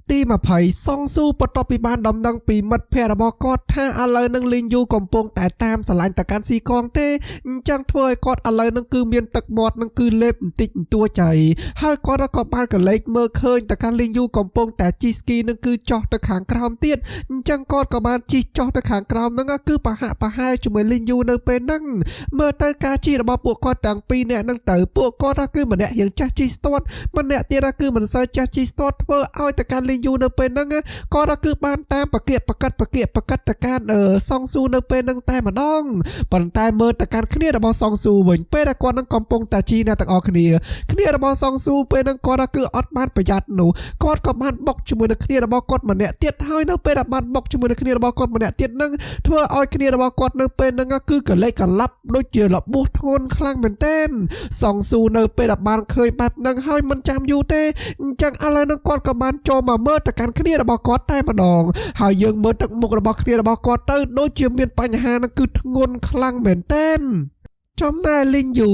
ตีมาไผ่ซ่องสู้ปตปีบานดำดังปีมัดแพร่บอกอดถ้าอะไรนังลินยูกำปงแต่ตามสลายแต่การซีกองเต้จังถ้วยกอดอะไรนังคือเมียนตักหมดนังคือเล็บติดตัวใจให้กอดกอบบ้านกับเล็กเมื่อเคยแต่การลินยูกำปงแต่จีสกีนังคือจอตะขางกรามเตี้ยจังกอดกับบ้านจีจอตะขางกรามนังก็คือปะหะปะให้จุ่มลินยูนังเป็นนั่งเมื่อเตอร์กาจีระบปวกกอดต่างปีเนี่ยนังเตอร์ปวกกอดคือมันเนี่ยอย่างจ้าจีสตอดมันเนี่ยเตี้ยคือมันเซอร์จ้าจีสตอดเพื่อเอาแต่การลินยูนังเป็นนั่งก็คือบ้านตามประเกียบประกัดแต่การซองซูนังเป็นนังแต่มาดองปันแต่เมื่อแต่การเคลียร์ระบซองซูเหมือนเป็นแต่ก่อนนังกำปงแต่จีน่าแต่ออกเคลียร์ระบซองซูเป็นนังก็คืออดบ้านประหยัดหนูกอดกับบ้านบกจมูกนังเคลียร์ระบกดมันเนี่ยเตี้ยท้ายนังเป็นบ้านบกจมูกนังเคลียร์ระบกดมันเนี่ยเตี้ยนังทั่วอ้อยเคลียร์ระบกดนังเป็นนังก็คือกันเล็กกันลับโดยเจี๋ยหลับบุทนคลั่งเป็นเต้นซองซูนังเป็นบ้านเคยแบบนังให้มันจำอยู่เต้จังอะไรนังกอดกับบ้านโจมาเมื่อแต่การเคลียร์ระบกดได้มาดองหายังเมื่อตักมุกระบเคลียร์ระบกอเตอร์โดยเจียมเมียนปัญหานั่นคือทงนคลังเหม็นเต้นจอมได้ลินอยู่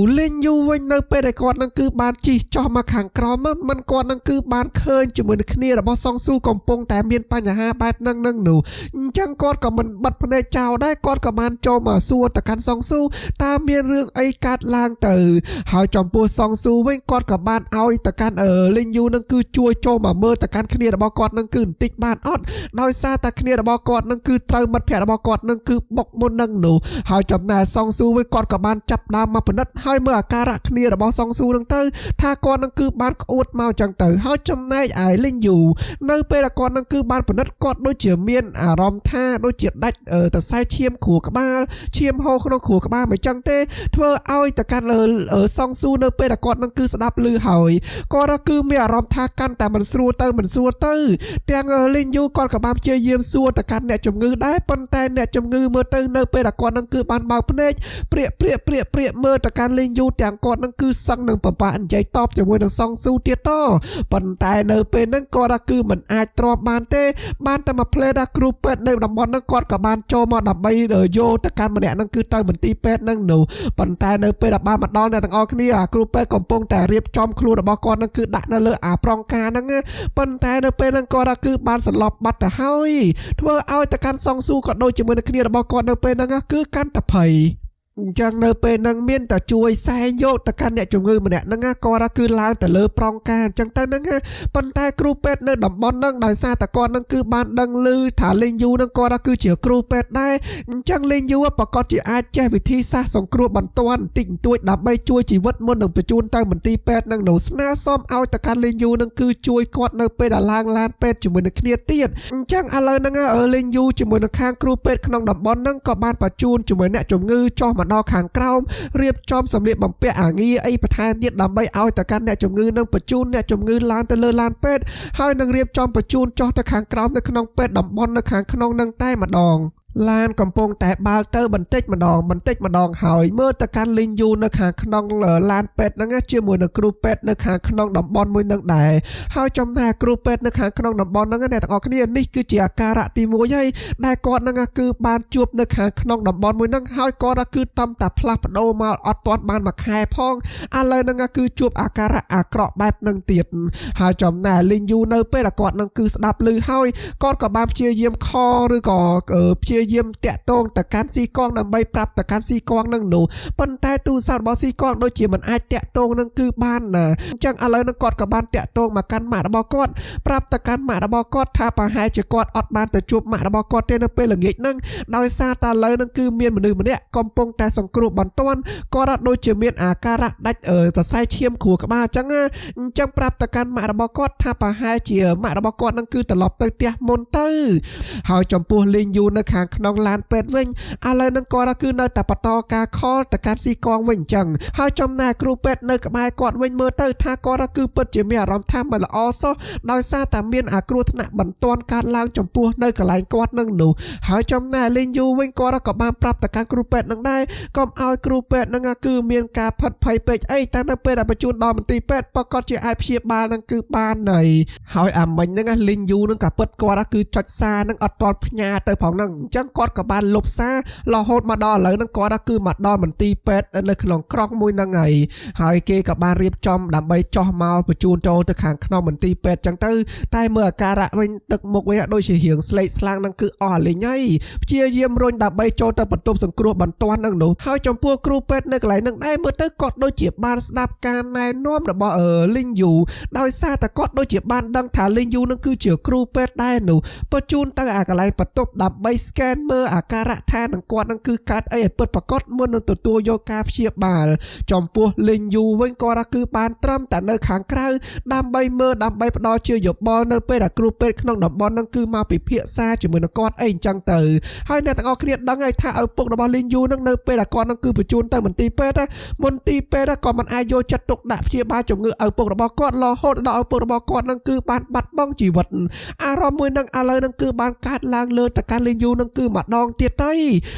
วันนึงไปได้ก่อนนั่นคือบานจีจอมมาขังกรอมมันก่อนนั่นคือบานเคยจมือเคลียร์ระบซองสู้กำปงแต่เมียนปัญหาแบบนั่งหนูจังกอดกับมันบัดพนัยเจ้าได้กอดกับมันโจมาสู้แต่การซองสู้ตามเมียนเรื่องไอ้การลางเตอหายจอมปูซองสู้เว้งกอดกับบ้านเอาแต่การลินอยู่นั่นคือช่วยโจมาเมื่อแต่การเคลียร์ระบกอดนั่นคือติดบ้านออดโดยซาแต่เคลียร์ระบกอดนั่นคือเติมมัดแผลระบกอดนั่นคือบกมนนั่งหนูหายจอมนายซองสู้เว้งกอดกับบ้านจับดามมาผนัดให้เมื่อการะเคลียร์ระบซองซูนังเตอร์ถ้าก่อนนั่นคือบ้านอวดเมาจังเตอร์ให้จำนายไอ้ลิงอยู่ในเปรก่อนนั่นคือบ้านผนัดกอดโดยเจียเมียนอารมณ์ท่าโดยเจียดัดแต่ใส่เชียมขู่กับบ้านเชียมโฮขนมขู่กับบ้านไม่จังเต้เธอเอาแต่การซองซูในเปรก่อนนั่นคือสดับลือหอยก็คือมีอารมณ์ท่ากันแต่มันซัวเตอร์แต่ลิงอยู่ก่อนกับบ้านเจียเยี่ยมซัวแต่การเนี่ยจมงือได้ปนแต่เนี่ยจมงือเมื่อเตอร์ในเปรก่อนนั่นคือบ้านเบาพเนจเปรียเมื่อแต่การลิงยูแต่งกอดนั่นคือสั่งหนึ่งปะปะอันใจตอบจากมวยหนึ่งซองสู้เตี้ยต่อปันแต่เนเป็นนั่งกอดคือมันอาจตรอบานเต้บ้านแต่มาเพลดากรูเป็ดในดับบอลนั่งกอดกับบ้านโจมาดับใบโยแต่การมันเนี่ยนั่นคือตั้งเหมือนตีเป็ดนั่งหนูปันแต่เนเป็นดับบ้านมาดอนในต่างออกนี่กรูเป็ดกำปงแต่เรียบจอมครูดับบอลกอดนั่นคือด่านั่นเลยปรองการนั่งปันแต่เนเป็นนั่งกอดคือบ้านสลับบัดแต่เฮ้ยทั่วเอาแต่การซองสู้ก็โดยจมูกนั่งคือดับบอลกอดนั่งเป็นนั่งคือการตะไผจังเนเป็นนังเมียนแต่ช่วยแซงโยแต่การเนี่ยจงเงยมันเนี่ยนังก็รักคือล้างแต่เลือปรองการจังแต่นังปันแต่ครูเป็ดเนดับบอลนังได้ซาแต่ก่อนนังคือบ้านดังลือฐานเลงยูนังก็รักคือเฉียวครูเป็ดได้จังเลงยูว่าประกอบจีอาแจ้วิธีซาส่งครูบันตวนติ่งตัวดับใบช่วยจีวัดมนหนึ่งประจุนตั้งเหมือนตีเป็ดนังหนูสนาซ่อมเอาแต่การเลงยูนังคือช่วยกอดเนเป็ดล้างลานเป็ดจมูกนังเคลียร์เตี้ยจังอะไรนังเลงยูจมูกนังข้างครูเป็ดขนมดับบอลนังก็บ้านประจุนจมูกเนี่ยจงเงยจ่อมาดอกขางกราวเรียบจอมสำเร็จบำเพ็ญงี้ไอ้ประธานเย็ดดำใบเอาแต่การเนี่ยจมงือนังประจุนเนี่ยจมงือลานแต่เลอลานเป็ดให้นังเรียบจอมประจุนจ่อตะขางกราวในขนมเป็ดดำบอลในขางขนมนังใต้มาดองลานกำปงแต่บาเตอร์บันเต็กมาดองหอยเมื่อตะการลินยูในขางขนมลานเป็ดนั่งเชื่อมวยในครูเป็ดในขางขนมดำบอลมวยนังได้ให้จำแนกครูเป็ดในขางขนมดำบอลนั่งเนี่ยแต่ออกเนี่ยนี่คือเจียการะตีมวยใหญ่ได้ก่อนนั่งคือบานจูบในขางขนมดำบอลมวยนั่งให้ก่อนคือตำแต่พลับโดมาอดตอนบานมาแคร์พองอะไรนั่งคือจูบอาการะอากระแบบนั่งเตียดให้จำแนกลินยูในเป็ดก่อนนั่งคือสดับลือให้ก่อนกับบานเชียเยี่ยมคอหรือก่อเชียเยี่ยมแตะตรงแต่การซีกองนำใบปรับแต่การซีกองนั่งหนูปันแต่ตูสาวบอซีกองโดยเฉียมันอาจแตะตรงนั่งคือบ้านน่ะจังอะไรนั่งกอดกับบ้านแตะตรงมากันหมาดบอกอดปรับแต่การหมาดบอกอดถ้าปะหายจะกอดอดบ้านแต่จูบหมาดบอกอดเต้นเป็นหลังเงี้ยนั่งโดยซาตาเลยนั่งคือเมียนเหมือนเดิมเนี่ยกำปงแต่สงกรุบันต้นกอดโดยเฉียเมียนอาการะได้แต่ใส่เชียมขู่กับบ้าจังปรับแต่การหมาดบอกอดถ้าปะหายเฉียหมาดบอกอดนั่งคือตลบเตะเตียมนเตอร์หอยจำปูลิงยูในขางขนมลานเป็ดเวงอะไรนั่งกอดคือในแต่ปตอกาคอแต่การซีกองเวงจังหายจำนายครูเป็ดในกับไม้กอดเวงเมื่อเตอร์ถ้ากอดคือเปิดเจียมีอารมณ์ท่ามันละออซอโดยซาแต่เมียนครูธนาบันตอนการล้างจำปูในกับไหลกอดนั่งหนูหายจำนายลิงยูเวงกอดกับบ้านปรับแต่การครูเป็ดนั่งได้ก็เอาครูเป็ดนั่งคือเมียนกาผัดไผ่เป็ดไอ้แต่นั่งเป็ดประจุดอมันตีเป็ดประกอบเจียไอเพียบานนั่งคือบ้านไหนหายมันนั่งลิงยูนั่งกับเปิดกอดคือจัดซานั่งอัดตอนพญาเตอร์ผ่องนั่งจัง ចឹងគាត់ក៏បានលុបសាររហូតមកដល់ឥឡូវហ្នឹងគាត់គឺមកដល់មន្ទីរពេទ្យនៅក្នុងក្រុងមួយហ្នឹងហើយគេក៏បានរៀបចំដើម្បីចោះមកបញ្ជូនចូលទៅខាងក្នុងមន្ទីរពេទ្យចឹងទៅតែមើលអាការៈវិញទឹកមុខវិញដូចជារៀងស្លេកស្លាំងហ្នឹងគឺអស់លេងហើយព្យាយាមរុញដើម្បីចូលទៅបន្ទប់សង្គ្រោះបន្ទាន់ហ្នឹងនោះហើយចំពោះគ្រូពេទ្យនៅកន្លែងហ្នឹងដែរមើលទៅគាត់ដូចជាបានស្ដាប់ការណែនាំរបស់លីងយូដោយសារតែគាត់ដូចជាបានដឹងថាលីងយូនឹងគឺជាគ្រូពេទ្យដែរនោះបញ្ជូនទៅអាកន្លែងបន្ទប់ដើម្បី scan មើលអាការៈថានឹងគាត់នឹងគឺកើតអីឲ្យពិតប្រាកដមុននឹងទទួលយកការព្យាបាលចំពោះលីងយូវិញគាត់គឺបានត្រឹមតែនៅខាងក្រៅដើម្បីមើលដើម្បីផ្ដល់ជាយោបល់នៅពេលដែលគ្រូពេទ្យក្នុងតំបន់នឹងគឺមកពិភាក្សាជាមួយនឹងគាត់អីអញ្ចឹងទៅហើយអ្នកទាំងអស់គ្នាដឹងហើយថាឪពុករបស់លីងយូនឹងនៅពេលដែលគាត់នឹងគឺបញ្ជូនទៅមន្ទីរពេទ្យក៏មិនអាចយកចិត្តទុកដាក់ព្យាបាលជំងឺឪពុករបស់គាត់រហូតដល់ឪពុករបស់គាត់នឹងគឺបានបាត់បង់ជីវិតអារម្មណ៍មួយនឹងឥឡូវនឹងគឺបានកើតឡើងលើតកាលីងយូនឹងគឺម្ដងទៀតទៅ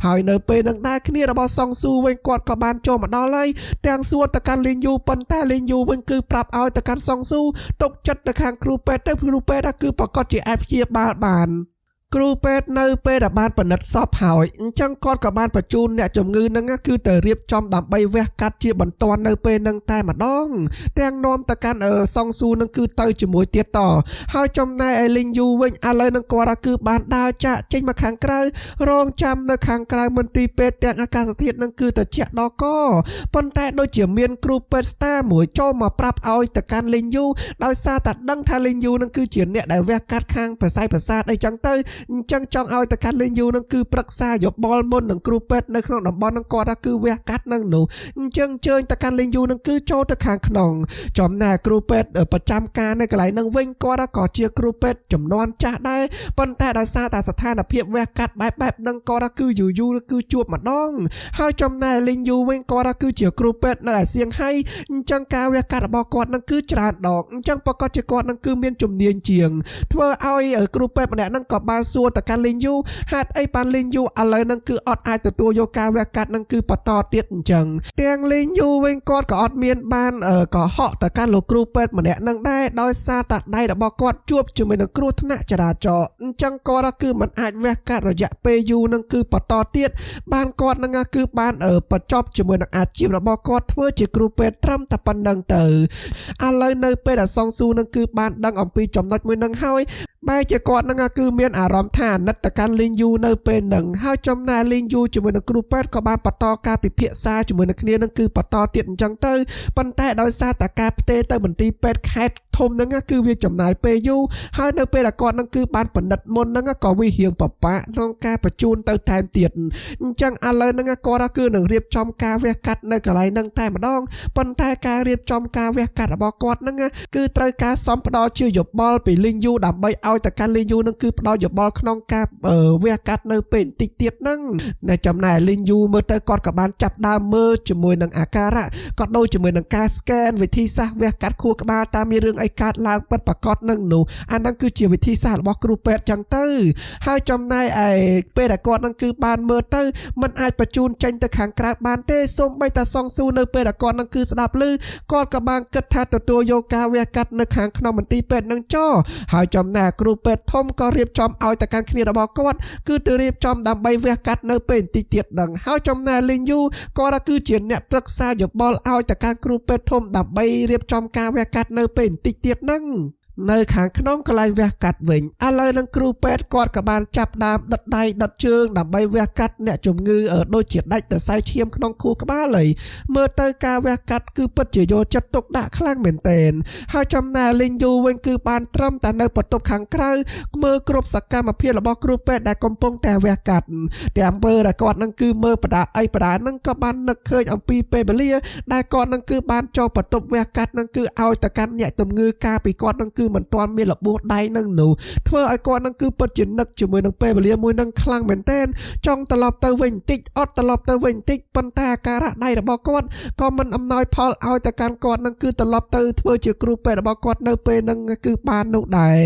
ហើយនៅពេលនឹងដែរគ្នារបស់សងស៊ូវិញគាត់ក៏បានចូលមកដល់ហើយទាំងសួរតកាលីងយូប៉ុន្តែលីងយូវិញគឺប្រាប់ឲ្យតកាសងស៊ូទុកចិត្តទៅខាងគ្រូពេទ្យទៅគ្រូពេទ្យគឺប្រកាសជាអាចព្យាបាលបានគ្រូពេទ្យនៅពេលដែលបានពិនិត្យសពហើយអញ្ចឹងគាត់ក៏បានបញ្ជូនអ្នកជំងឺនឹងគឺទៅរៀបចំដើម្បីវះកាត់ជាបន្ទាន់នៅពេលនឹងតែម្ដងទាំងនាំទៅកាន់សងស៊ូនឹងគឺទៅជាមួយទៀតតហើយចំណែកឯលីងយូវិញឥឡូវនឹងគាត់គឺបានដើរចាក់ចេញមកខាងក្រៅរងចាំនៅខាងក្រៅមន្ទីរពេទ្យទាំងអាកាសធាតុនឹងគឺត្រជាក់ដល់កប៉ុន្តែដូចជាមានគ្រូពេទ្យស្តារមួយចូលមកប្រាប់ឲ្យទៅកាន់លីងយូដោយសារតែដឹងថាលីងយូនឹងគឺជាអ្នកដែលវះកាត់ខាងប្រស័យប្រសាទអីចឹងទៅអញ្ចឹងចង់ឲ្យតកាលីងយូនឹងគឺប្រឹក្សាយោបល់មុននឹងគ្រូពេទ្យនៅក្នុងតំបន់នឹងគាត់គឺវះកាត់នឹងនោះអញ្ចឹងជើញតកាលីងយូនឹងគឺចូលទៅខាងក្នុងចំណែកគ្រូពេទ្យប្រចាំការនៅកន្លែងនឹងវិញគាត់ក៏ជាគ្រូពេទ្យចំនួនចាស់ដែរប៉ុន្តែដោយសារតែស្ថានភាពវះកាត់បែបនឹងគាត់គឺយូរគឺជួបម្ដងហើយចំណែកលីងយូវិញគាត់គឺជាគ្រូពេទ្យនៅឯសៀងហៃអញ្ចឹងការវះកាត់របស់គាត់នឹងគឺច្រើនដងអញ្ចឹងប្រកាសជាគាត់នឹងគឺមានជំនាញជាងធ្វើឲ្យគ្រូពេទ្យម្នាក់នឹងក៏បានសួរតកាលីងយូហេតុអីបានលីងយូឥឡូវនឹងគឺអត់អាចទទួលយកការវះកាត់នឹងគឺបន្តទៀតអញ្ចឹងទាំងលីងយូវិញគាត់ក៏អត់មានបានកុហកទៅកាន់លោកគ្រូពេទ្យម្នាក់នឹងដែរដោយសារតែដៃរបស់គាត់ជួបជាមួយនឹងគ្រោះថ្នាក់ចរាចរណ៍អញ្ចឹងគាត់គឺមិនអាចវះកាត់រយៈពេលយូរនឹងគឺបន្តទៀតបានគាត់នឹងគឺបានបញ្ចប់ជាមួយនឹងអាជីពរបស់គាត់ធ្វើជាគ្រូពេទ្យត្រឹមតែប៉ុណ្្នឹងទៅឥឡូវនៅពេលដែលសងស៊ូនឹងគឺបានដឹងអំពីចំណុចមួយនឹងហើយបែរជាគាត់នឹងគឺមានអារម្មណ៍ថាអាណិតទៅកាន់លីងយូនៅពេលហ្នឹងហើយចំណែកលីងយូជាមួយនឹងគ្រូពេទ្យក៏បានបន្តការពិភាក្សាជាមួយនឹងគ្នានឹងគឺបន្តទៀតអញ្ចឹងទៅប៉ុន្តែដោយសារតែការផ្ទេរទៅមន្ទីរពេទ្យខេត្តធំហ្នឹងគឺវាចំណាយពេលយូរហើយនៅពេលដែលគាត់នឹងគឺបានបណ្ឌិតមុនហ្នឹងក៏វារៀងពិបាកក្នុងការបញ្ជូនទៅថែមទៀតអញ្ចឹងឥឡូវហ្នឹងគាត់គឺនឹងរៀបចំការវះកាត់នៅកន្លែងហ្នឹងតែម្ដងប៉ុន្តែការរៀបចំការវះកាត់របស់គាត់ហ្នឹងគឺត្រូវការសំផ្ដល់ជាយោបល់ពីលីងយូដើម្បីឲ្យតកាលីងយូនឹងគឺផ្ដល់យោបល់ក្នុងការវះកាត់នៅពេលបន្តិចទៀតហ្នឹងនៅចំណែកលីងយូមើលទៅគាត់ក៏បានចាប់ដើមមើលជាមួយនឹងអាការៈក៏ដូចជាមួយនឹងការ scan វិធីសាស្ត្រវះកាត់ខួរក្បាលតាមមានរឿងអីកើតឡើងពិតប្រាកដនឹងនោះអាហ្នឹងគឺជាវិធីសាស្ត្ររបស់គ្រូពេទ្យចឹងទៅហើយចំណែកឯពេលដែលគាត់នឹងគឺបានមើលទៅមិនអាចបញ្ជូនចេញទៅខាងក្រៅបានទេសូម្បីតែសងស៊ូនៅពេលដែលគាត់នឹងគឺស្ដាប់ឮគាត់ក៏បានគិតថាទទួលយកការវះកាត់នៅខាងក្នុងមន្ទីរពេទ្យនឹងចោហើយចំណែកគ្រូពេទ្យធំក៏រៀបចំឲ្យទៅកាន់គ្នារបស់គាត់គឺទៅរៀបចំដើម្បីវះកាត់នៅពេលបន្តិចទៀតដឹងហើយចំណែកលីងយូគាត់គឺជាអ្នកប្រឹក្សាយោបល់ឲ្យទៅកាន់គ្រូពេទ្យធំដើម្បីរៀបចំការវះកាត់នៅពេលបន្តិចទៀតហ្នឹងនៅខាងក្នុងកន្លែងវះកាត់វិញឥឡូវនឹងគ្រូពេទ្យគាត់ក៏បានចាប់ដើមដិតដៃដិតជើងដើម្បីវះកាត់អ្នកជំងឺដូចជាដាច់សរសៃឈាមក្នុងខួរក្បាលហើយមើលទៅការវះកាត់គឺពិតជាយកចិត្តទុកដាក់ខ្លាំងមែនទែនហើយចំណែកលីងយូវិញគឺបានត្រឹមតែនៅបន្ទប់ខាងក្រៅមើលគ្រប់សកម្មភាពរបស់គ្រូពេទ្យដែលកំពុងតែវះកាត់ទាំងអំពើដែលគាត់នឹងគឺមើលបដានឹងក៏បាននឹកឃើញអំពីពេលវេលាដែលគាត់នឹងគឺបានចូលបន្ទប់វះកាត់នឹងគឺឲ្យទៅកាន់អ្នកជំងឺការពីគាត់នឹងគឺមិនទាន់មានរបួសដៃនឹងនោះធ្វើឲ្យគាត់នឹងគឺពិតជានឹកជាមួយនឹងពេលវេលាមួយនឹងខ្លាំងមែនទែនចង់ត្រឡប់ទៅវិញបន្តិចអត់ត្រឡប់ទៅវិញបន្តិចប៉ុន្តែអាការៈដៃរបស់គាត់ក៏មិនអំណោយផលឲ្យទៅកាន់គាត់នឹងគឺត្រឡប់ទៅធ្វើជាគ្រូពេទ្យរបស់គាត់នៅពេលនឹងគឺបាននោះដែរ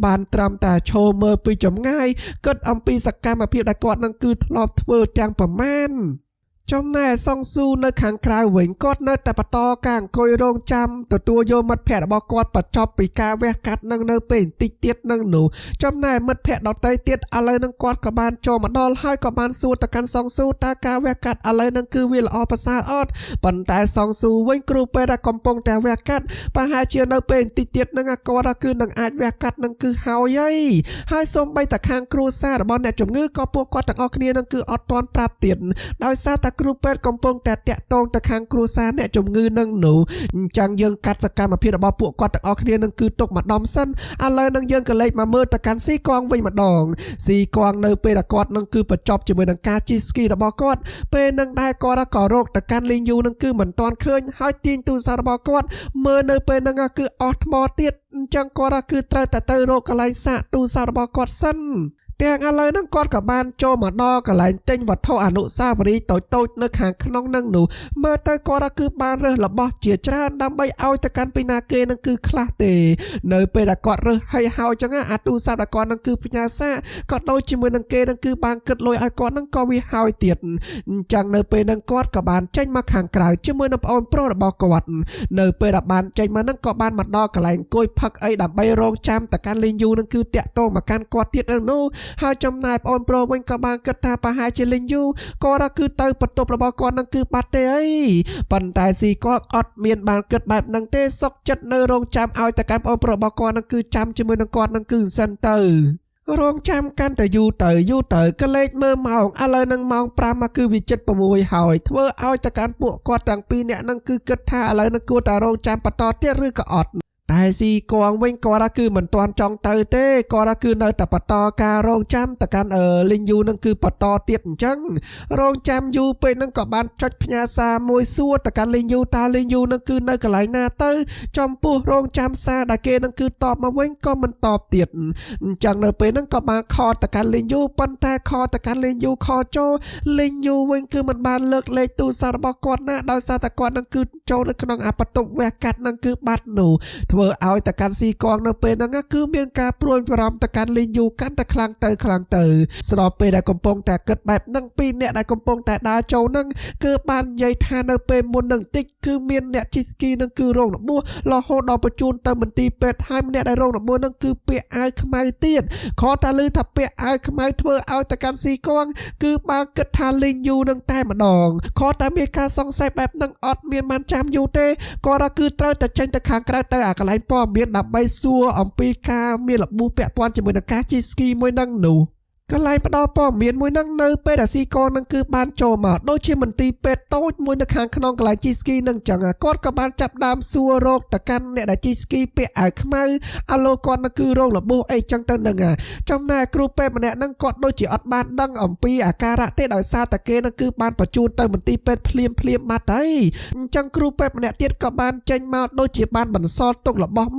បានត្រឹមតែឈរមើលពីចម្ងាយគិតអំពីសកម្មភាពដែលគាត់នឹងគឺធ្លាប់ធ្វើទាំងប្រមាណ ចំណែកសងស៊ូនៅខាងក្រៅវិញគាត់នៅតែបន្តការអង្គុយរងចាំទទួលយកមិត្តភ័ក្តិរបស់គាត់បញ្ចប់ពីការវះកាត់នឹងនៅពេលបន្តិចទៀតនឹងនោះចំណែកមិត្តភ័ក្តិដទៃទៀតឥឡូវនឹងគាត់ក៏បានចូលមកដល់ហើយក៏បានសួរទៅកាន់សងស៊ូតើការវះកាត់ឥឡូវនឹងគឺវាល្អប្រសើរអត់ប៉ុន្តែសងស៊ូវិញគ្រូពេទ្យដែលកំពុងតែវះកាត់ប្រហែលជានៅពេលបន្តិចទៀតនឹងគាត់គឺនឹងអាចវះកាត់នឹងគឺហើយសូម្បីតែខាងគ្រួសាររបស់អ្នកជំងឺក៏ពួកគាត់ទាំងអស់គ្នានឹងគឺអត់ទាន់ប្រាប់ទៀតដោយសារតែគ្រូពេទ្យកំពុងតែតាក់ទងទៅខាងគ្រួសារអ្នកជំងឺនឹងនោះអញ្ចឹងយើងកាត់សកម្មភាពរបស់ពួកគាត់ទាំងអស់គ្នានឹងគឺទុកម្ដុំសិនឥឡូវនឹងយើងក៏លេខមកមើលទៅកាន់ស៊ីកងវិញម្ដងស៊ីកងនៅពេលដែលគាត់នឹងគឺបញ្ចប់ជាមួយនឹងការជិះស្គីរបស់គាត់ពេលនឹងដែរគាត់ក៏រកទៅកាន់លីងយូនឹងគឺមិនទាន់ឃើញហើយទាញទូរស័ព្ទរបស់គាត់មើលនៅពេលហ្នឹងគឺអស់ថ្មទៀតអញ្ចឹងគាត់គឺត្រូវតែទៅរកកន្លែងសាកទូរស័ព្ទរបស់គាត់សិនទាំងឥឡូវហ្នឹងគាត់ក៏បានចូលមកដល់កន្លែងទិញវត្ថុអនុស្សាវរីយ៍តូចៗនៅខាងក្នុងហ្នឹងនោះមើលទៅគាត់គឺបានរើសរបស់ជាច្រើនដើម្បីឲ្យទៅកាន់ពីណាគេនឹងគឺខ្លះទេនៅពេលដែលគាត់រើសហើយចឹងអាទូរស័ព្ទរបស់គាត់នឹងគឺផ្ញើសារក៏ដូចជាមួយនឹងគេនឹងគឺបានគិតលុយឲ្យគាត់នឹងក៏វាហើយទៀតអញ្ចឹងនៅពេលហ្នឹងគាត់ក៏បានចេញមកខាងក្រៅជាមួយនឹងប្អូនប្រុសរបស់គាត់នៅពេលដែលបានចេញមកហ្នឹងក៏បានមកដល់កន្លែងអង្គុយផឹកអីដើម្បីរងចាំទៅកាន់លីងយូនឹងគឺតាក់ទងមកកាន់គាត់ទៀតនោះហើយចំណែកប្អូនប្រុសវិញក៏បានគិតថាប្រហែលជាលីងយូគាត់គឺទៅបន្ទប់របស់គាត់នឹងគឺបាត់ទេអីប៉ុន្តែស៊ីគាត់អត់មានបានគិតបែបហ្នឹងទេសុកចិត្តនៅរងចាំឲ្យតែកាន់ប្អូនប្រុសរបស់គាត់នឹងគឺចាំជាមួយនឹងគាត់នឹងគឺសិនទៅរងចាំកាន់តែយូរទៅក៏លេខមើលម៉ោងឥឡូវនឹងម៉ោង5មកគឺវាជិត6ហើយធ្វើឲ្យតែកាន់ពួកគាត់ទាំងពីរនាក់នឹងគឺគិតថាឥឡូវនឹងគួរតែរងចាំបន្តទៀតឬក៏អត់តែស៊ីកងវិញគាត់គឺមិនទាន់ចង់ទៅទេគាត់គឺនៅតែបន្តការរងចាំទៅកាន់លីងយូនឹងគឺបន្តទៀតអញ្ចឹងរងចាំយូរពេកនឹងក៏បានចុចផ្ញើសារមួយសួរទៅកាន់លីងយូតើលីងយូនឹងគឺនៅកន្លែងណាទៅចំពោះរងចាំសារដែលគេនឹងគឺតបមកវិញក៏មិនតបទៀតអញ្ចឹងនៅពេលហ្នឹងក៏បានខលទៅកាន់លីងយូប៉ុន្តែខលទៅកាន់លីងយូខលចូលលីងយូវិញគឺមិនបានលើកលេខទូរស័ព្ទរបស់គាត់ណាដោយសារតែគាត់នឹងគឺចូលនៅក្នុងអាបន្ទប់វះកាត់នឹងគឺបាត់នោះធ្វើឲ្យតកាន់ស៊ីកងនៅពេលហ្នឹងគឺមានការព្រួយបារម្ភតកាន់លីងយូកាន់តែខ្លាំងទៅស្របពេលដែលកំពុងតែគិតបែបហ្នឹងពីរអ្នកដែលកំពុងតែដើរចូលហ្នឹងគឺបាននិយាយថានៅពេលមុននឹងតិចគឺមានអ្នកជិះស្គីហ្នឹងគឺរងរបួសរហូតដល់បញ្ជូនទៅមន្ទីរពេទ្យហើយម្នាក់ដែលរងរបួសហ្នឹងគឺពាក់អាវខ្មៅទៀតខតែឮថាពាក់អាវខ្មៅធ្វើឲ្យតកាន់ស៊ីកងគឺបានគិតថាលីងយូនឹងតែម្ដងខតែមានការសង្ស័យបែបហ្នឹងអត់មានបានចាំយូរទេគាត់គឺត្រូវតែចេញទៅខាងក្រៅទៅអាកន្លែងព័ត៌មានដើម្បីសួរអំពីការមានរបួសពាក់ព័ន្ធជាមួយនឹងការជិះស្គីមួយនឹងនោះកន្លែងផ្ដល់ព័ត៌មានមួយនឹងនៅពេលដែលស៊ីកងនឹងគឺបានចូលមកដូចជាមន្ទីរពេទ្យតូចមួយនៅខាងក្នុងកន្លែងជិះស្គីនឹងចឹងគាត់ក៏បានចាប់ដើមសួររកទៅកាន់អ្នកដែលជិះស្គីពាក់អាវខ្មៅអាឡូគាត់នឹងគឺរងរបួសអីចឹងទៅនឹងចំណែកគ្រូពេទ្យម្នាក់នឹងគាត់ដូចជាអត់បានដឹងអំពីអាការៈទេដោយសារតែគេនឹងគឺបានបញ្ជូនទៅមន្ទីរពេទ្យភ្លាមបាត់ហើយអញ្ចឹងគ្រូពេទ្យម្នាក់ទៀតក៏បានចេញមកដូចជាបានបន្សល់ទុករបស់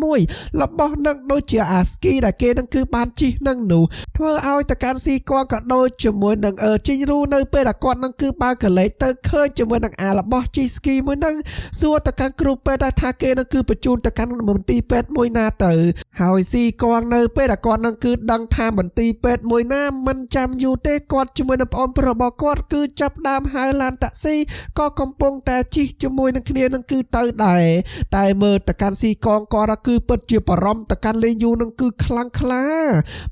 នឹងដូចជាអាស្គីដែលគេនឹងគឺបានជិះនឹងនោះធ្វើឲ្យតកាន់ស៊ីគាត់ក៏ដូចជាមួយនឹងជីងរូនៅពេលដែលគាត់នឹងគឺបានកលេចទៅឃើញជាមួយនឹងអារបស់ជីស្គីមួយនឹងសួរទៅកាន់គ្រូពេទ្យថាគេនឹងគឺបញ្ជូនទៅកាន់មន្ទីរពេទ្យមួយណាទៅហើយស៊ីគាត់នៅពេលដែលគាត់នឹងគឺដឹងថាមន្ទីរពេទ្យមួយណាមិនចាំយូរទេគាត់ជាមួយនឹងប្អូនប្រុសរបស់គាត់គឺចាប់ដើមហៅឡានតាក់ស៊ីក៏កំពុងតែជិះជាមួយនឹងគ្នានឹងគឺទៅដែរតែមើលទៅកាន់ស៊ីកងគាត់គឺពិតជាបារម្ភទៅកាន់លេងយូនឹងគឺខ្លាំងក្លា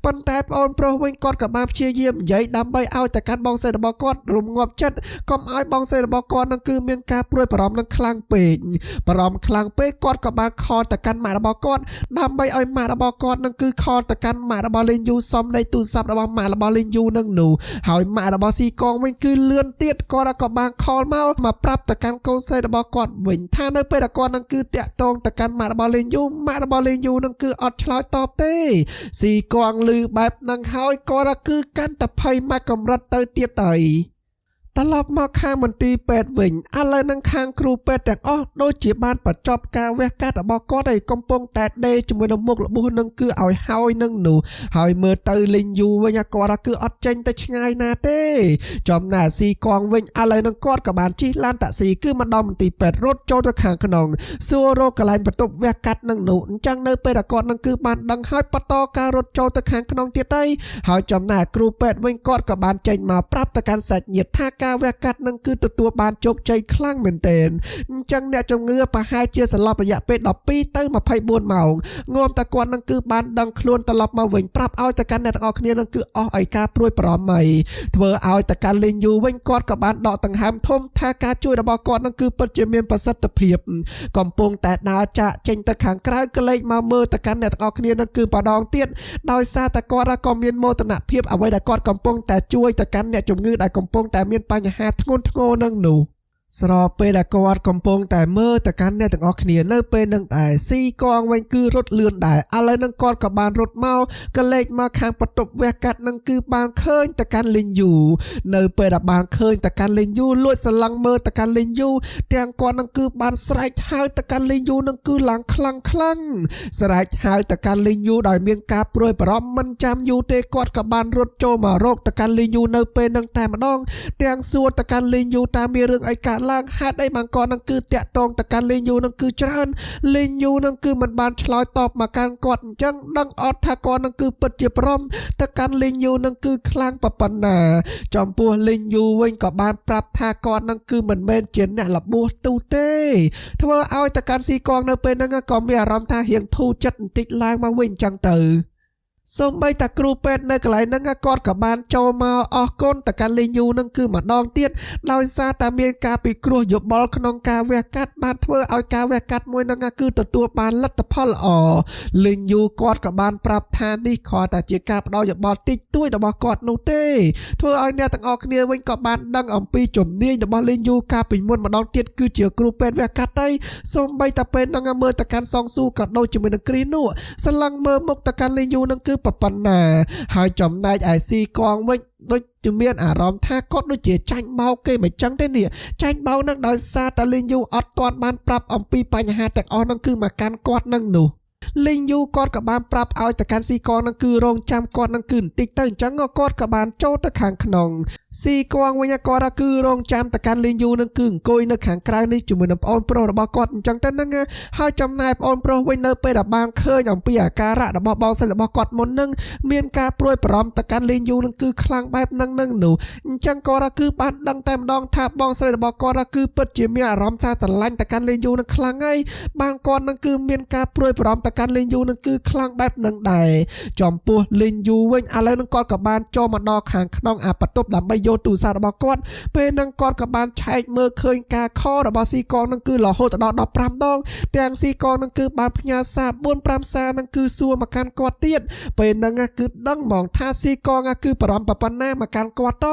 ប៉ុន្តែប្អូនប្រុសវិញគាត់ក៏បានព្យាយាមនិយាយដើម្បីឲ្យតែកាន់បងស្រីរបស់គាត់រំងាប់ចិត្តកុំឲ្យបងស្រីរបស់គាត់នឹងគឺមានការព្រួយបារម្ភនឹងខ្លាំងពេកគាត់ក៏បានខលទៅកាន់ម៉ាក់របស់គាត់ដើម្បីឲ្យម៉ាក់របស់គាត់នឹងគឺខលទៅកាន់ម៉ាក់របស់លេងយូសំលេខទូរស័ព្ទរបស់ម៉ាក់របស់លេងយូនឹងនោះហើយម៉ាក់របស់ស៊ីកងវិញគឺលឿនទៀតគាត់ក៏បានខលមកប្រាប់ទៅកាន់កូនស្រីរបស់គាត់វិញថានៅពេលដែលគាត់នឹងគឺតាក់ទងទៅកាន់ម៉ាក់របស់លេងយូនឹងគឺអត់ឆ្លើយតបទេស៊ីកងឮបែបហ្នឹងហើយគាត់គឺកាន់តែភ័យមកកម្រិតទៅទៀតហើយត្រឡប់មកខាងមន្ទីរពេទ្យវិញឥឡូវនឹងខាងគ្រូពេទ្យទាំងអស់ដូចជាបានបញ្ចប់ការវះកាត់របស់គាត់ហើយកំពុងតែដេកជាមួយនឹងមុខរបួសនឹងគឺឲ្យហើយនឹងនោះហើយមើលទៅលីងយូវិញគាត់គឺអត់ចេញទៅឆ្ងាយណាទេចំណែកស៊ីកងវិញឥឡូវនឹងគាត់ក៏បានជិះឡានតាក់ស៊ីគឺមកដល់មន្ទីរពេទ្យរត់ចូលទៅខាងក្នុងសួររកកន្លែងបន្ទប់វះកាត់នឹងនោះអញ្ចឹងនៅពេលដែលគាត់នឹងគឺបានដឹងហើយបន្តការរត់ចូលទៅខាងក្នុងទៀតហើយចំណែកគ្រូពេទ្យវិញគាត់ក៏បានចេញមកប្រាប់ទៅកាន់សាច់ញាតិថា ការវះកាត់នឹងគឺទទួលបានជោគជ័យខ្លាំងមែនទែនអញ្ចឹងអ្នកជំងឺប្រហែលជាសន្លប់រយៈពេល12ទៅ24ម៉ោងងំតែគាត់នឹងគឺបានដឹងខ្លួនត្រឡប់មកវិញប្រាប់ឲ្យតែកាន់អ្នកទាំងអស់គ្នានឹងគឺអស់ឲ្យការព្រួយបារម្ភអីធ្វើឲ្យតែកាន់លេងយូវិញគាត់ក៏បានដកដង្ហើមធំថាការជួយរបស់គាត់នឹងគឺពិតជាមានប្រសិទ្ធភាពកំពុងតែដើរចាក់ចេញទៅខាងក្រៅក្លែកមកមើលតែកាន់អ្នកទាំងអស់គ្នានឹងគឺម្ដងទៀតដោយសារតែគាត់ក៏មានមោទនភាពអ្វីដែលគាត់កំពុងតែជួយទៅកាន់អ្នកជំងឺដែលកំពុងតែមានបញ្ហាធ្ងន់ធ្ងរនឹងនោះស្របពេលដែលគាត់កំពុងតែមើលទៅកាន់អ្នកទាំងអស់គ្នានៅពេលនឹងដែរស៊ីកងវិញគឺរត់លឿនដែរឥឡូវនឹងគាត់ក៏បានរត់មកក៏លេចមកខាងបន្ទប់វះកាត់នឹងគឺបានឃើញទៅកាន់លីងយូនៅពេលដែលបានឃើញទៅកាន់លីងយូលួចសឡឹងមើលទៅកាន់លីងយូទាំងគាត់នឹងគឺបានស្រែកហៅទៅកាន់លីងយូនឹងគឺឡើងខ្លាំងស្រែកហៅទៅកាន់លីងយូដោយមានការព្រួយបារម្ភមិនចាំយូរទេគាត់ក៏បានរត់ចូលមករកទៅកាន់លីងយូនៅពេលនឹងតែម្ដងទាំងសួរទៅកាន់លីងយូតាមមានរឿងអីកើតឡើងហេតុអីបានគាត់នឹងគឺតាក់ទងទៅកាន់លេងយូនឹងគឺច្រើនលេងយូនឹងគឺមិនបានឆ្លើយតបមកកាន់គាត់អញ្ចឹងដឹងអត់ថាគាត់នឹងគឺពិតជាព្រមទៅកាន់លេងយូនឹងគឺខ្លាំងប៉ុណ្ណាចំពោះលេងយូវិញក៏បានប្រាប់ថាគាត់នឹងគឺមិនមែនជាអ្នកលបួសទូទេធ្វើឲ្យទៅកាន់ស៊ីកងនៅពេលហ្នឹងក៏មានអារម្មណ៍ថារៀងធូរចិត្តបន្តិចឡើងមកវិញអញ្ចឹងទៅសូម្បីតែគ្រូពេទ្យនៅកន្លែងហ្នឹងគាត់ក៏បានចូលមកអរគុណទៅកាន់លេងយូនឹងគឺម្ដងទៀតដោយសារតែមានការពិគ្រោះយោបល់ក្នុងការវះកាត់បានធ្វើឲ្យការវះកាត់មួយហ្នឹងគឺទទួលបានលទ្ធផលល្អលេងយូគាត់ក៏បានប្រាប់ថានេះគ្រាន់តែជាការផ្ដល់យោបល់តិចតួចរបស់គាត់នោះទេធ្វើឲ្យអ្នកទាំងអស់គ្នាវិញក៏បានដឹងអំពីជំនាញរបស់លេងយូកាលពីមុនម្ដងទៀតគឺជាគ្រូពេទ្យវះកាត់ទៅសូម្បីតែពេលហ្នឹងមើលទៅកាន់សងស៊ូក៏ដូចជាមួយនឹងគ្រីនោះសឡឹងមើលមុខទៅកាន់លេងយូនឹងគឺប៉ុណ្ណាហើយចំណែកឯស៊ីកងវិញដូចជាមានអារម្មណ៍ថាគាត់ដូចជាចាញ់បោកគេមិនចឹងទេនេះចាញ់បោកនឹងដោយសារតែលេងយូអត់ទាន់បានប្រាប់អំពីបញ្ហាទាំងអស់នឹងគឺមកកាន់គាត់នឹងនោះលេងយូគាត់ក៏បានប្រាប់ឲ្យទៅកាន់ស៊ីកងនឹងគឺរងចាំគាត់នឹងគឺបន្តិចទៅអញ្ចឹងគាត់ក៏បានចូលទៅខាងក្នុងស៊ីកងវិញគាត់គឺរងចាំទៅកាន់លេងយូនឹងគឺអង្គុយនៅខាងក្រៅនេះជាមួយនឹងប្អូនប្រុសរបស់គាត់អញ្ចឹងទៅហ្នឹងហើយចំណែកប្អូនប្រុសវិញនៅពេលដែលបានឃើញអំពីអាការៈរបស់បងស្រីរបស់គាត់មុននឹងមានការព្រួយបារម្ភទៅកាន់លេងយូនឹងគឺខ្លាំងបែបហ្នឹងនោះអញ្ចឹងគាត់គឺបានដឹងតែម្ដងថាបងស្រីរបស់គាត់គឺពិតជាមានអារម្មណ៍ថាស្រឡាញ់ទៅកាន់លេងយូនឹងខ្លាំងហើយបានគាត់នឹងគឺមានការព្រួយបារម្ភទៅកាន់លេងយូនឹងគឺខ្លាំងបែបហ្នឹងដែរចំពោះលេងយូវិញឥឡូវនឹងគាត់ក៏បានចូលមកដល់ខាងក្នុងអាបន្ទប់ដើម្បីយកទូរស័ព្ទរបស់គាត់ពេលហ្នឹងគាត់ក៏បានឆែកមើលឃើញការខរបស់ស៊ីកងនឹងគឺរហូតដល់15ដងទាំងស៊ីកងនឹងគឺបានផ្ញើសារ 4-5 សារនឹងគឺសួរមកកាន់គាត់ទៀតពេលហ្នឹងគឺដឹងហ្មងថាស៊ីកងគឺបារម្ភប៉ុណ្ណាមកកាន់គាត់ត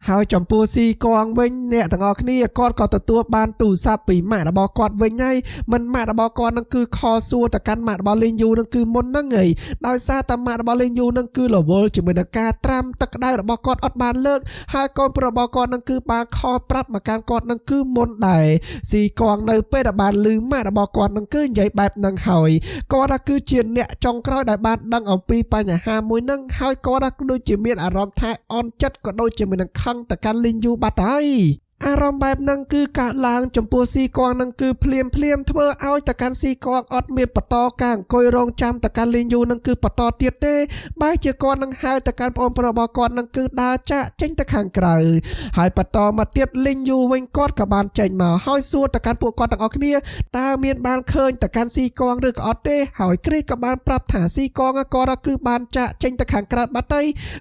ហើយចំពោះស៊ីកងវិញអ្នកទាំងអស់គ្នាគាត់ក៏ទទួលបានទូរស័ព្ទពីម៉ាក់របស់គាត់វិញហើយមិនម៉ាក់របស់គាត់នឹងគឺខសួរទៅកាន់ម៉ាក់របស់លេងយូនឹងគឺមុនហ្នឹងហីដោយសារតែម៉ាក់របស់លេងយូនឹងគឺរវល់ជាមួយនឹងការត្រាំទឹកក្តៅរបស់គាត់អត់បានលើកហើយកូនប្រុសរបស់គាត់នឹងគឺបានខលប្រាប់មកកាន់គាត់នឹងគឺមុនដែរស៊ីកងនៅពេលដែលបានឮម៉ាក់របស់គាត់នឹងគឺនិយាយបែបហ្នឹងហើយគាត់គឺជាអ្នកចុងក្រោយដែលបានដឹងអំពីបញ្ហាមួយហ្នឹងហើយគាត់ក៏ដូចជាមានអារម្មណ៍ថាអន់ចិត្តក៏ដូចជាមួយនឹងខឹងទៅកាន់លេងយូបាត់ហើយ អារម្មណ៍បែបហ្នឹងគឺកើតឡើងចំពោះស៊ីកងនឹងគឺភ្លាមធ្វើឲ្យតកាន់ស៊ីកងអត់មានបន្តការអង្គុយរងចាំតកាន់លេងយូនឹងគឺបន្តទៀតទេបែរជាគាត់នឹងហៅតកាន់បងប្រុសរបស់គាត់នឹងគឺដើរចាក់ចេញទៅខាងក្រៅហើយបន្តមកទៀតលេងយូវិញគាត់ក៏បានចេញមកហើយសួរតកាន់ពួកគាត់ទាំងអស់គ្នាតើមានបានឃើញតកាន់ស៊ីកងឬក៏អត់ទេហើយគ្រីក៏បានប្រាប់ថាស៊ីកងគាត់គឺបានចាក់ចេញទៅខាងក្រៅបាត់ទៅ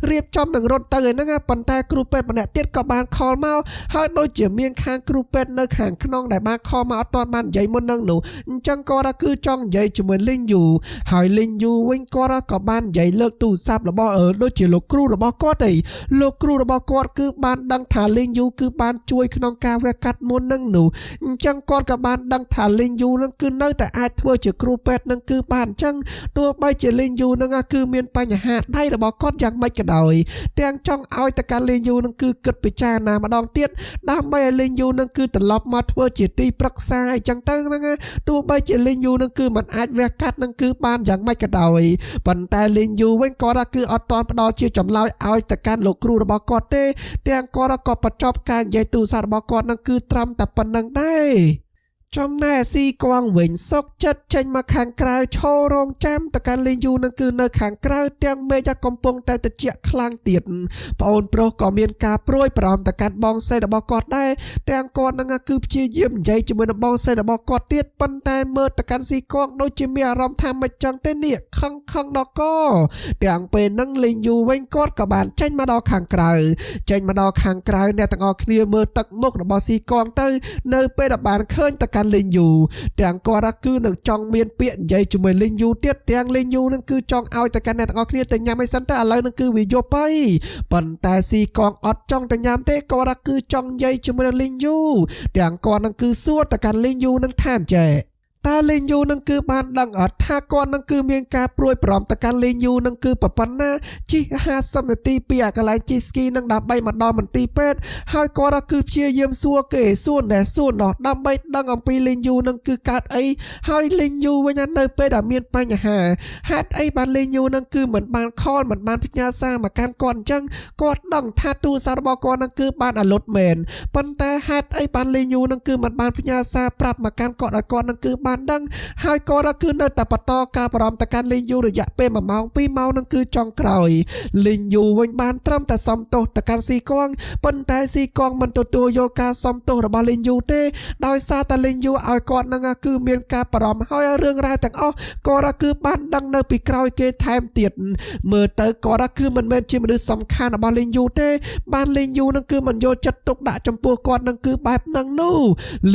រៀបចំនឹងរត់ទៅហ្នឹងប៉ុន្តែគ្រូពេទ្យម្នាក់ទៀតក៏បានខលមកហើយជាមានខាងគ្រូពេទ្យនៅខាងក្នុងដែលបានខលមកអត់ទាន់បាននិយាយមុននឹងនោះអញ្ចឹងគាត់គឺចង់និយាយជាមួយលីងយូហើយលីងយូវិញគាត់ក៏បាននិយាយលើកទូរស័ព្ទរបស់ដូចជាលោកគ្រូរបស់គាត់ឯងលោកគ្រូរបស់គាត់គឺបានដឹងថាលីងយូគឺបានជួយក្នុងការវះកាត់មុននឹងនោះអញ្ចឹងគាត់ក៏បានដឹងថាលីងយូនឹងគឺនៅតែអាចធ្វើជាគ្រូពេទ្យនឹងគឺបានអញ្ចឹងទោះបីជាលីងយូនឹងគឺមានបញ្ហាដៃរបស់គាត់យ៉ាងម៉េចក៏ដោយទាំងចង់ឲ្យតកាលីងយូនឹងគឺគិតពិចារណាម្ដងទៀតដើម្បីឲ្យលេងយូនឹងគឺត្រឡប់មកធ្វើជាទីប្រឹក្សាអញ្ចឹងទៅហ្នឹងទោះបីជាលេងយូនឹងគឺមិនអាចវះកាត់នឹងគឺបានយ៉ាងម៉េចក៏ដោយប៉ុន្តែលេងយូវិញគាត់គឺអត់ទាន់ផ្ដល់ជាចម្លើយឲ្យទៅកាន់លោកគ្រូរបស់គាត់ទេទាំងគាត់ក៏បញ្ចប់ការនិយាយទូរស័ព្ទរបស់គាត់នឹងគឺត្រឹមតែប៉ុណ្្នឹងដែរ trong này si quang vĩnh sốc chất tranh mà kháng krau cho rong cham tạiการ lên du នឹងគឺនៅខាងក្រៅទាំងមេចាកំពុងតែតិចខ្លាំងទៀតបងអូនប្រុសក៏មានការព្រួយបារម្ភទៅកាន់បងស្រីរបស់គាត់ដែរទាំងគាត់នឹងគឺព្យាយាមនិយាយជាមួយនឹងបងស្រីរបស់គាត់ទៀតប៉ុន្តែមើលទៅកាន់ស៊ីកងដូចជាមានអារម្មណ៍ថាមិនចឹងទេនេះខឹងដល់កទាំងពេលនឹងលេងយូវិញគាត់ក៏បានចេញមកដល់ខាងក្រៅអ្នកទាំងអស់គ្នាមើលទឹកមុខរបស់ស៊ីកងទៅនៅពេលដែលបានឃើញទៅកាន់លេងយូទាំងគាត់គឺនឹងចង់មានពាក្យនិយាយជាមួយលេងយូទៀតទាំងលេងយូនឹងគឺចង់ឲ្យទៅកាន់អ្នកទាំងអស់គ្នាទៅញ៉ាំឲ្យសិនទៅឥឡូវនឹងគឺវាយប់ហើយប៉ុន្តែស៊ីកងអត់ចង់ទៅញ៉ាំទេគាត់គឺចង់និយាយជាមួយនឹងលេងយូទាំងគាត់នឹងគឺសួរទៅកាន់លេងយូនឹងថាចេះតែលេងយូនឹងគឺបានដឹងអត់ថាគាត់នឹងគឺមានការព្រួយបារម្ភទៅកាន់លេងយូនឹងគឺប្រប៉ុណ្ណាជិះ50នាទីពីអាកន្លែងជិះស្គីនឹងដើម្បីមកដល់មន្ទីរពេទ្យហើយគាត់គឺព្យាយាមសួរគេសួរនោះដើម្បីដឹងអំពីលេងយូនឹងគឺកើតអីហើយលេងយូវិញនៅពេលដែលមានបញ្ហាហេតុអីបានលេងយូនឹងគឺមិនបានខលមិនបានផ្ញើសារមកកាន់គាត់អញ្ចឹងគាត់ដឹងថាទូរស័ព្ទរបស់គាត់នឹងគឺបានអាលុតមែនប៉ុន្តែហេតុអីបានលេងយូនឹងគឺមិនបានផ្ញើសារប្រាប់មកកាន់គាត់ឲ្យគាត់នឹងគឺបានដឹងហើយគាត់គឺនៅតែបន្តការបារម្ភទៅកាន់លេងយូរយៈពេល1ម៉ោង2ម៉ោងនឹងគឺចុងក្រោយលេងយូវិញបានត្រឹមតែសំទោសទៅកាន់ស៊ីកងប៉ុន្តែស៊ីកងមិនទទួលយកការសំទោសរបស់លេងយូទេដោយសារតែលេងយូឲ្យគាត់នឹងគឺមានការបារម្ភហើយរឿងរ៉ាវទាំងអស់គាត់គឺបានដឹងនៅពីក្រោយគេថែមទៀតមើលទៅគាត់គឺមិនមែនជាមនុស្សសំខាន់របស់លេងយូទេបានលេងយូនឹងគឺមិនយកចិត្តទុកដាក់ចំពោះគាត់នឹងគឺបែបហ្នឹងនោះ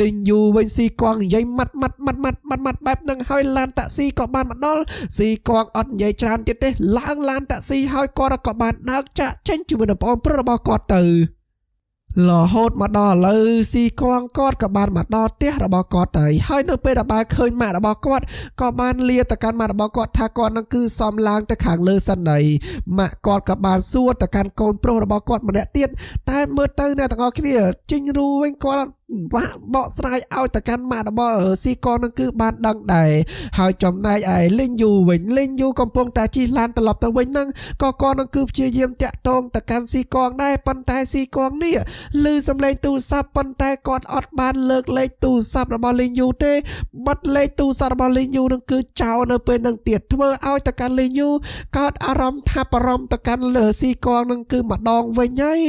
លេងយូវិញស៊ីកងនិយាយម៉ាត់បែបហ្នឹងហើយឡានតាក់ស៊ីក៏បានមកដល់ស៊ីកងអត់និយាយច្រើនទៀតទេឡើងឡានតាក់ស៊ីហើយគាត់ក៏បានដើរចាក់ចេញជាមួយនឹងបងប្រុសរបស់គាត់ទៅរហូតមកដល់ឥឡូវស៊ីកងគាត់ក៏បានមកដល់ផ្ទះរបស់គាត់ទៅហើយនៅពេលដែលបានឃើញម៉ាក់របស់គាត់ក៏បានលាទៅកាន់ម៉ាក់របស់គាត់ថាគាត់នឹងគឺសំឡើងទៅខាងលើសិនដីម៉ាក់គាត់ក៏បានសួរទៅកាន់កូនប្រុសរបស់គាត់ម្នាក់ទៀតតែមើលទៅអ្នកទាំងអស់គ្នាជីងរូវិញគាត់បកស្រាយឲ្យទៅកាន់ម៉ាក់របស់ស៊ីកងនឹងគឺបានដឹងដែរហើយចំណែកឯលេងយូវិញលេងយូកំពុងតែជិះឡានត្រឡប់ទៅវិញហ្នឹងក៏គាត់នឹងគឺព្យាយាមតាក់ទងទៅកាន់ស៊ីកងដែរប៉ុន្តែស៊ីកងនេះឮសំឡេងទូរស័ព្ទប៉ុន្តែគាត់អត់បានលើកលេខទូរស័ព្ទរបស់លេងយូទេបិទលេខទូរស័ព្ទរបស់លេងយូនឹងគឺចោលនៅពេលនឹងទៀតធ្វើឲ្យទៅកាន់លេងយូកើតអារម្មណ៍ថាបារម្ភទៅកាន់លើស៊ីកងនឹងគឺម្ដងវិញហើយ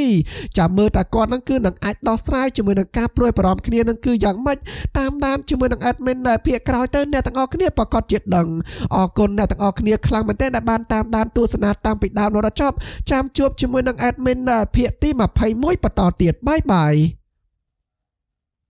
ចាំមើលតែគាត់នឹងគឺនឹងអាចដោះស្រាយជាមួយនឹងការព្រួយបារម្ភគ្នានឹងគឺយ៉ាងម៉េចតាមដានជាមួយនឹង admin ដែលភាគក្រោយទៅអ្នកទាំងអស់គ្នាប្រកាសជាដឹងអរគុណអ្នកទាំងអស់គ្នាខ្លាំងមែនទែនដែលបានតាមដានទស្សនាតាំងពីដើមដល់ចប់ចាំជួបជាមួយនឹង admin ភាគទី21បន្តទៀតបាយ